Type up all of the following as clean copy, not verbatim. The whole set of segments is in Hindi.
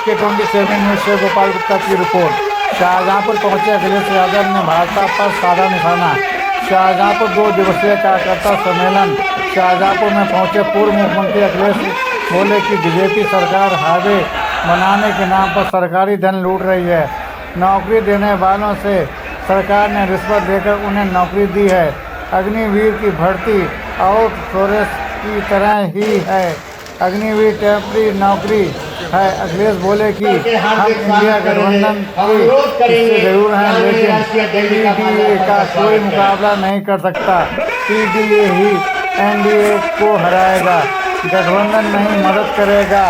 SK27 न्यूज़ से गोपाल गुप्ता की रिपोर्ट। शाहजहांपुर पहुंचे अखिलेश यादव ने भाजपा पर साधा निशाना। शाहजहांपुर 2 दिवसीय कार्यकर्ता सम्मेलन। शाहजहांपुर में पहुंचे पूर्व मुख्यमंत्री अखिलेश बोले कि बीजेपी सरकार हाईवे बनाने के नाम पर सरकारी धन लूट रही है। नौकरी देने वालों से सरकार ने रिश्वत देकर उन्हें नौकरी दी है। अग्निवीर की भर्ती आउटसोर्स की तरह ही है। अग्निवीर टेम्पररी नौकरी है। अखिलेश बोले कि हम इंडिया गठबंधन के हिस्से जरूर हैं, लेकिन पीडीए का कोई मुकाबला नहीं कर सकता। पीडीए ही एनडीए को हराएगा, गठबंधन नहीं मदद करेगा।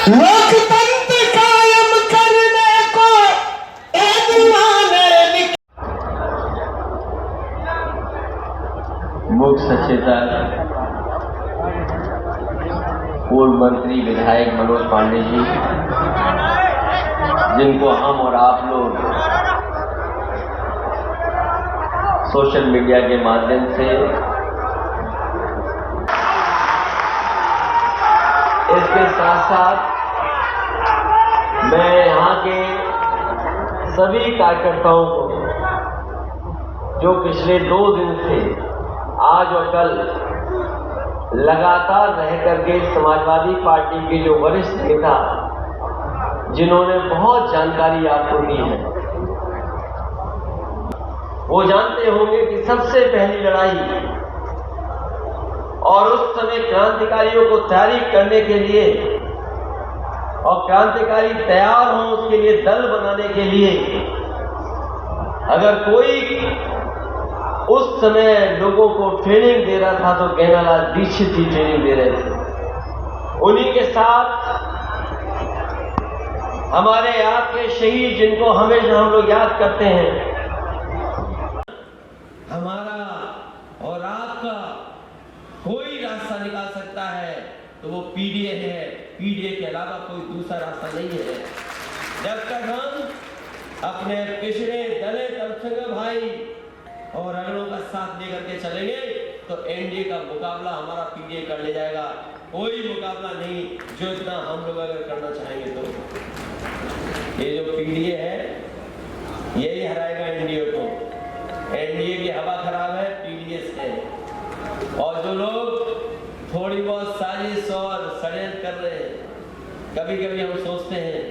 लोकतंत्र कायम करने को मुख्य सचेतक पूर्व मंत्री विधायक मनोज पांडे जी, जिनको हम और आप लोग सोशल मीडिया के माध्यम से इसके साथ साथ मैं यहाँ के सभी कार्यकर्ताओं को जो पिछले 2 दिन से आज और कल लगातार रह करके समाजवादी पार्टी के जो वरिष्ठ नेता जिन्होंने बहुत जानकारी आपको दी है, वो जानते होंगे कि सबसे पहली लड़ाई और उस समय क्रांतिकारियों को तैयारी करने के लिए और क्रांतिकारी तैयार हों उसके लिए दल बनाने के लिए अगर कोई उस समय लोगों को ट्रेनिंग दे रहा था तो गहनालाल दीक्षित जी ट्रेनिंग दे रहे थे। उन्हीं के साथ हमारे आपके शहीद जिनको हमेशा हम लोग याद करते हैं, हमारा और आपका कोई रास्ता निकाल सकता है तो वो पीडीए है। पीडीए के अलावा कोई दूसरा रास्ता नहीं है। जब तक हम अपने पिछड़े दलित अल्पसंख्यक भाई और अगड़ों का साथ लेकर के चलेंगे तो एनडीए का मुकाबला हमारा पीडीए कर ले जाएगा। कोई मुकाबला नहीं जो इतना हम लोग अगर करना चाहेंगे तो ये जो पीडीए है यही हराएगा एनडीए को। एनडीए की हवा खराब है, पीडीए से। और जो लोग थोड़ी बहुत साजिश और षड्यंत्र कर रहे हैं, कभी कभी हम सोचते हैं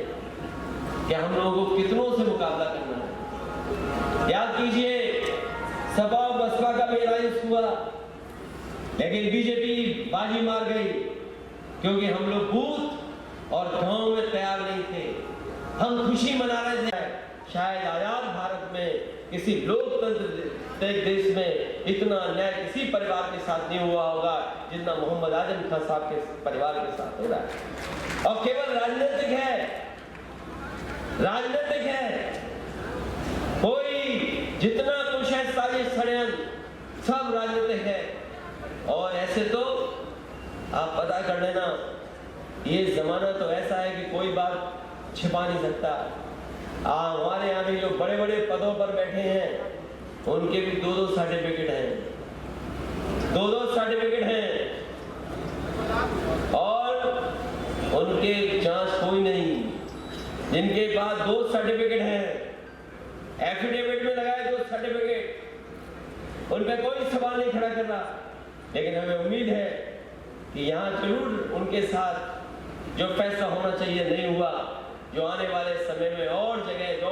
कि हम लोगों को कितनों से मुकाबला करना है। याद कीजिए सपा और बसपा का भी अलायंस हुआ, लेकिन बीजेपी बाजी मार गई क्योंकि हम लोग बूथ और गांव में तैयार नहीं थे। हम खुशी मना रहे थे। शायद आजाद भारत में किसी लोकतंत्र देश में इतना न्याय किसी परिवार के साथ नहीं हुआ होगा जितना मोहम्मद आजम खान साहब के परिवार के साथ हो रहा है। और केवल राजनीतिक है, राजनीतिक है। कोई जितना कुछ है साजिश षड्यंत्र सब राजनीतिक है। और ऐसे तो आप पता कर लेना, ये जमाना तो ऐसा है कि कोई बात छिपा नहीं सकता। हमारे यहाँ भी जो बड़े बड़े पदों पर बैठे हैं उनके भी 2-2 सर्टिफिकेट हैं, 2-2 सर्टिफिकेट हैं और उनके जांच कोई नहीं। जिनके पास 2 सर्टिफिकेट हैं, एफिडेविट में लगाए 2 सर्टिफिकेट, उन पर कोई सवाल नहीं खड़ा कर रहा। लेकिन हमें उम्मीद है कि यहाँ जरूर उनके साथ जो फैसला होना चाहिए नहीं हुआ। जो आने वाले समय में और जगह जो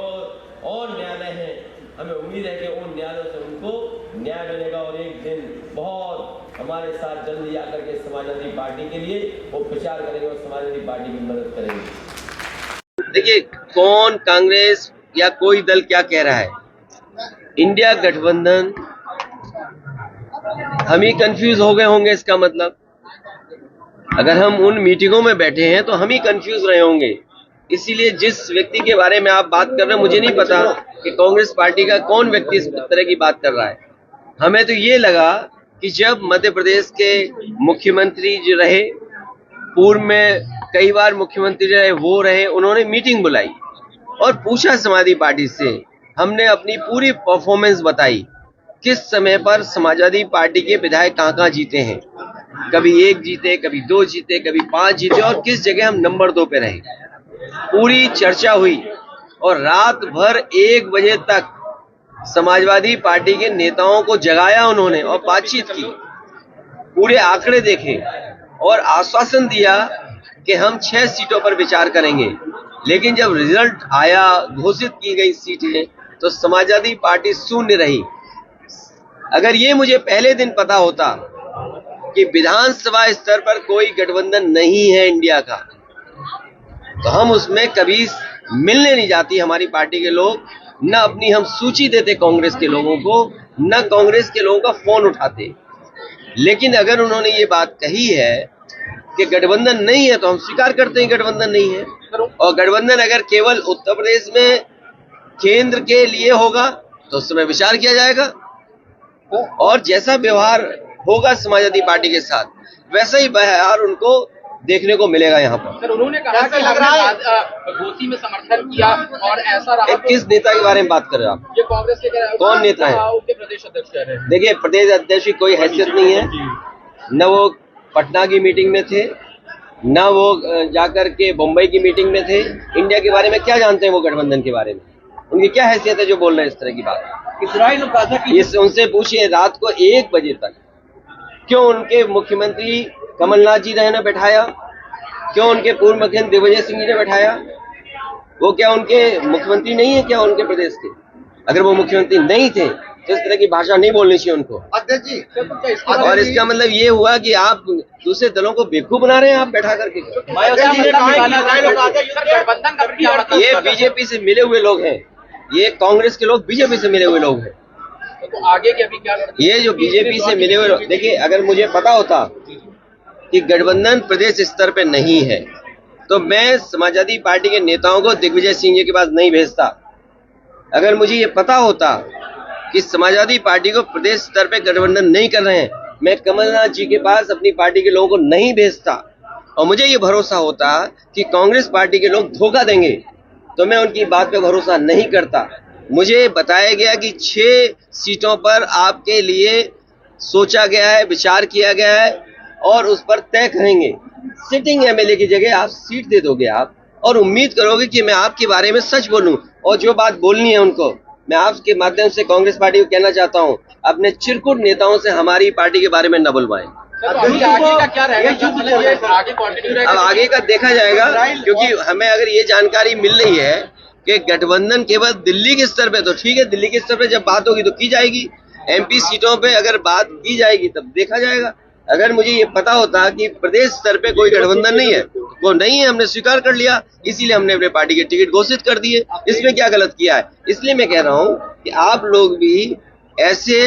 और न्यायालय हैं, हमें उम्मीद है कि उन न्यायालयों से उनको न्याय मिलेगा और एक दिन बहुत हमारे साथ जल्दी आकर के समाजवादी पार्टी के लिए वो प्रचार करेंगे और समाजवादी पार्टी की मदद करेंगे। देखिए, कौन कांग्रेस या कोई दल क्या कह रहा है, इंडिया गठबंधन, हम ही कंफ्यूज हो गए होंगे। इसका मतलब अगर हम उन मीटिंगों में बैठे हैं तो हम ही कंफ्यूज रहे होंगे। इसीलिए जिस व्यक्ति के बारे में आप बात कर रहे हैं, मुझे नहीं पता कि कांग्रेस पार्टी का कौन व्यक्ति इस तरह की बात कर रहा है। हमें तो ये लगा कि जब मध्य प्रदेश के मुख्यमंत्री जो रहे, पूर्व में कई बार मुख्यमंत्री रहे, वो रहे, उन्होंने मीटिंग बुलाई और पूछा समाजवादी पार्टी से, हमने अपनी पूरी परफॉर्मेंस बताई, किस समय पर समाजवादी पार्टी के विधायक कहाँ जीते हैं, कभी 1 जीते, कभी 2 जीते, कभी 5 जीते और किस जगह हम नंबर 2 पे रहे। पूरी चर्चा हुई और रात भर 1 बजे तक समाजवादी पार्टी के नेताओं को जगाया उन्होंने और बातचीत की, पूरे आंकड़े देखे और आश्वासन दिया कि हम 6 सीटों पर विचार करेंगे। लेकिन जब रिजल्ट आया, घोषित की गई सीटें, तो समाजवादी पार्टी शून्य रही। अगर ये मुझे पहले दिन पता होता कि विधानसभा स्तर पर कोई गठबंधन नहीं है इंडिया का, तो हम उसमें कभी मिलने नहीं जाती हमारी पार्टी के लोग, न अपनी हम सूची देते कांग्रेस के लोगों को, न कांग्रेस के लोगों का फोन उठाते। लेकिन अगर उन्होंने ये बात कही है कि गठबंधन नहीं है, तो हम स्वीकार करते हैं गठबंधन नहीं है। और गठबंधन अगर केवल उत्तर प्रदेश में केंद्र के लिए होगा तो उस समय विचार किया जाएगा और जैसा व्यवहार होगा समाजवादी पार्टी के साथ, वैसा ही व्यवहार उनको देखने को मिलेगा यहाँ पर। सर, उन्होंने कहा कि हमने घोषी में समर्थन किया और ऐसा रहा। किस नेता के बारे में बात कर रहे हो आप? ये कांग्रेस के कौन नेता है? उनके प्रदेश अध्यक्ष कह रहे हैं। देखिए, प्रदेश अध्यक्ष की कोई हैसियत नहीं है, न वो पटना की मीटिंग में थे, न वो जाकर के मुंबई की मीटिंग में थे। इंडिया के बारे में क्या जानते हैं वो गठबंधन के बारे में? उनकी क्या हैसियत है जो बोल रहे हैं इस तरह की बात? इस उनसे पूछिए रात को 1 बजे तक क्यों उनके मुख्यमंत्री कमलनाथ जी ने बैठाया, क्यों उनके पूर्व मुख्यमंत्री दिग्विजय सिंह जी ने बैठाया? वो क्या उनके मुख्यमंत्री नहीं है क्या उनके प्रदेश के? अगर वो मुख्यमंत्री नहीं थे तो इस तरह की भाषा नहीं बोलनी चाहिए उनको। अध्यक्ष जी, और इसका मतलब ये हुआ कि आप दूसरे दलों को बेवकूफ बना रहे हैं आप बैठा करके। ये बीजेपी से मिले हुए लोग हैं, ये कांग्रेस के लोग बीजेपी से मिले हुए लोग हैं। तो आगे के अभी क्या? ये जो बीजेपी से मिले हुए लोग, देखिए, अगर मुझे पता होता कि गठबंधन प्रदेश स्तर पे नहीं है तो मैं समाजवादी पार्टी के नेताओं को दिग्विजय सिंह जी के पास नहीं भेजता। अगर मुझे ये पता होता कि समाजवादी पार्टी को प्रदेश स्तर पे गठबंधन नहीं कर रहे हैं, मैं कमलनाथ जी के पास अपनी पार्टी के लोगों को नहीं भेजता। और मुझे ये भरोसा होता कि कांग्रेस पार्टी के लोग धोखा देंगे तो मैं उनकी बात पे भरोसा नहीं करता। मुझे बताया गया कि 6 सीटों पर आपके लिए सोचा गया है, विचार किया गया है और उस पर तय करेंगे। सिटिंग एमएलए की जगह आप सीट दे दोगे आप और उम्मीद करोगे कि मैं आपके बारे में सच बोलूं और जो बात बोलनी है उनको। मैं आपके माध्यम से कांग्रेस पार्टी को कहना चाहता हूं, अपने चिरकुट नेताओं से हमारी पार्टी के बारे में न बुलवाएं। आगे का क्या रहेगा? अब आगे का देखा जाएगा, क्योंकि हमें अगर ये जानकारी मिल रही है कि गठबंधन केवल दिल्ली के स्तर पे, तो ठीक है, दिल्ली के स्तर पे जब बात होगी तो की जाएगी। एमपी सीटों पे अगर बात की जाएगी तब देखा जाएगा। अगर मुझे ये पता होता कि प्रदेश स्तर पे कोई गठबंधन नहीं है, वो नहीं है, हमने स्वीकार कर लिया, इसीलिए हमने अपने पार्टी के टिकट घोषित कर दिए। इसमें क्या गलत किया है? इसलिए मैं कह रहा हूँ कि आप लोग भी ऐसे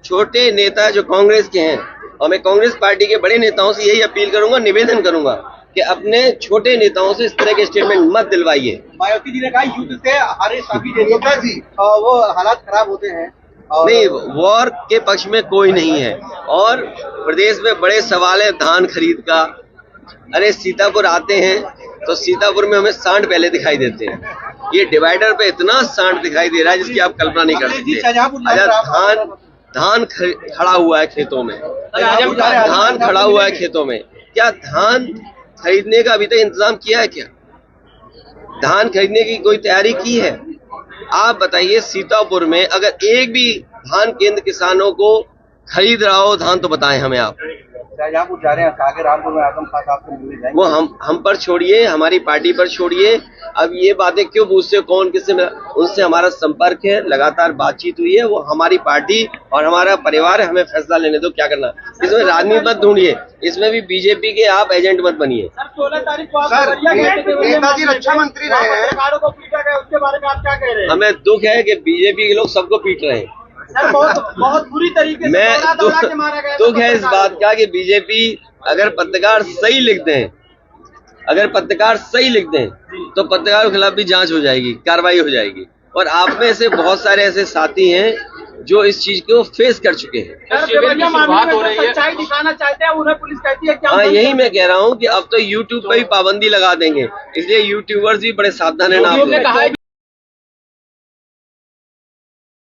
छोटे नेता जो कांग्रेस के हैं, और मैं कांग्रेस पार्टी के बड़े नेताओं से यही अपील करूंगा, निवेदन करूंगा कि अपने छोटे नेताओं से इस तरह के स्टेटमेंट मत दिलवाइए। मायावती जी ने कहा युद्ध से हारे सभी वो हालात खराब होते हैं। नहीं, वॉर के पक्ष में कोई नहीं है। और प्रदेश में बड़े सवाल है धान खरीद का। अरे सीतापुर आते हैं तो सीतापुर में हमें सांड पहले दिखाई देते हैं, ये डिवाइडर पे इतना सांड दिखाई दे रहा है जिसकी आप कल्पना नहीं कर सकते। धान खड़ा हुआ है खेतों में, धान खड़ा हुआ है खेतों में, क्या धान खरीदने का अभी तक इंतजाम किया है? क्या धान खरीदने की कोई तैयारी की है? आप बताइए, सीतापुर में अगर एक भी धान केंद्र किसानों को खरीद रहा हो धान तो बताएं हमें आप। शाहजहांपुर जा रहे हैं, आगे रामपुर में आजम खान साहब से मिलने जाएंगे। वो हम पर छोड़िए, हमारी पार्टी पर छोड़िए। अब ये बातें क्यों पूछते, कौन किससे मिला? उनसे हमारा संपर्क है, लगातार बातचीत हुई है। वो हमारी पार्टी और हमारा परिवार है, हमें फैसला लेने दो क्या करना। इसमें राजनीति मत ढूंढिए, इसमें भी बीजेपी के आप एजेंट मत बनिए। 16 तारीख को नेताजी रक्षा मंत्री रहे हैं, को पीटा गया, उसके बारे में आप क्या कह रहे हैं? हमें दुख है कि बीजेपी के लोग सबको पीट रहे हैं। सर, बहुत बुरी तरीके से मैं दुख है इस बात का कि बीजेपी अगर पत्रकार सही लिख दें, तो पत्रकार के खिलाफ भी जांच हो जाएगी, कार्रवाई हो जाएगी। और आप में से बहुत सारे ऐसे साथी हैं जो इस चीज को फेस कर चुके हैं। शिविर की शुरुआत हो रही है। सच्चाई दिखाना चाहते हैं, उन्हें पुलिस कहती है क्या? हाँ, यही मैं कह रहा हूँ कि अब तो YouTube पे भी पाबंदी लगा देंगे, इसलिए यूट्यूबर्स भी बड़े सावधान रहना। ने कहा है